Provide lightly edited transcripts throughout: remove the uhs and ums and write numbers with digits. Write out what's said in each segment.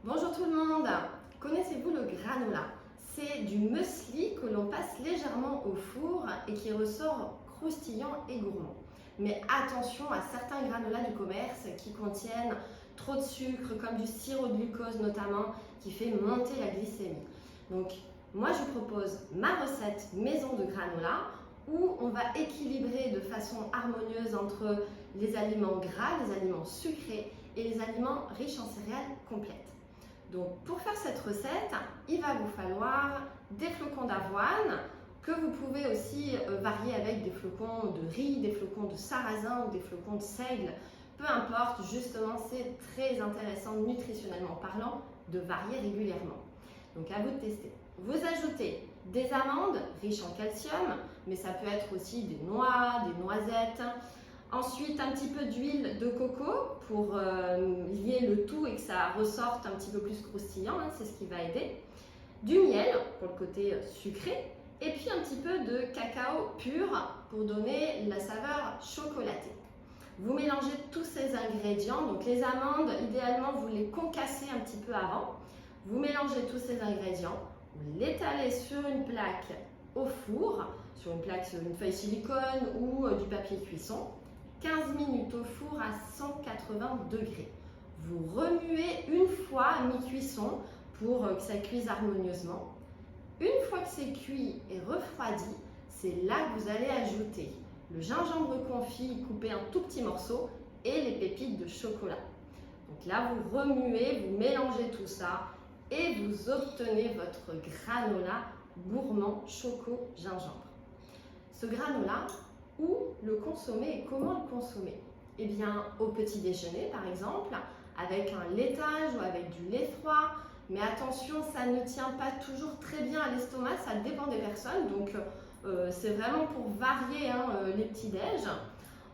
Bonjour tout le monde, connaissez-vous le granola? C'est du muesli que l'on passe légèrement au four et qui ressort croustillant et gourmand. Mais attention à certains granolas du commerce qui contiennent trop de sucre, comme du sirop de glucose notamment, qui fait monter la glycémie. Donc moi je vous propose ma recette maison de granola où on va équilibrer de façon harmonieuse entre les aliments gras, les aliments sucrés et les aliments riches en céréales complètes. Donc pour faire cette recette, il va vous falloir des flocons d'avoine que vous pouvez aussi varier avec des flocons de riz, des flocons de sarrasin ou des flocons de seigle. Peu importe, justement, c'est très intéressant nutritionnellement parlant de varier régulièrement. Donc à vous de tester. Vous ajoutez des amandes riches en calcium, mais ça peut être aussi des noix, des noisettes. Ensuite, un petit peu d'huile de coco pour lier le tout et que ça ressorte un petit peu plus croustillant, c'est ce qui va aider. Du miel pour le côté sucré et puis un petit peu de cacao pur pour donner la saveur chocolatée. Vous mélangez tous ces ingrédients, donc les amandes, idéalement vous les concassez un petit peu avant. Vous mélangez tous ces ingrédients, vous l'étalez sur une plaque au four, sur une feuille silicone ou du papier cuisson. 15 minutes au four à 180 degrés. Vous remuez une fois à mi-cuisson pour que ça cuise harmonieusement. Une fois que c'est cuit et refroidi, c'est là que vous allez ajouter le gingembre confit coupé en tout petits morceaux et les pépites de chocolat. Donc là, vous remuez, vous mélangez tout ça et vous obtenez votre granola gourmand choco-gingembre. Ce granola, où le consommer et comment le consommer? Eh bien, au petit déjeuner par exemple, avec un laitage ou avec du lait froid. Mais attention, ça ne tient pas toujours très bien à l'estomac, ça dépend des personnes. Donc, c'est vraiment pour varier les petits-déj.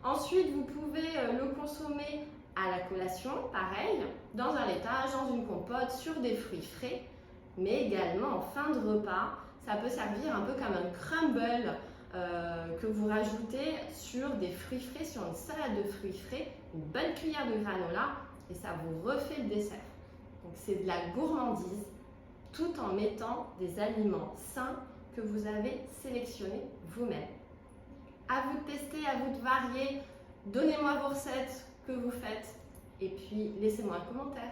Ensuite, vous pouvez le consommer à la collation, pareil, dans un laitage, dans une compote, sur des fruits frais. Mais également en fin de repas, ça peut servir un peu comme un crumble que vous rajoutez sur des fruits frais, sur une salade de fruits frais, une bonne cuillère de granola et ça vous refait le dessert. Donc c'est de la gourmandise tout en mettant des aliments sains que vous avez sélectionnés vous-même. À vous de tester, à vous de varier. Donnez-moi vos recettes que vous faites et puis laissez-moi un commentaire.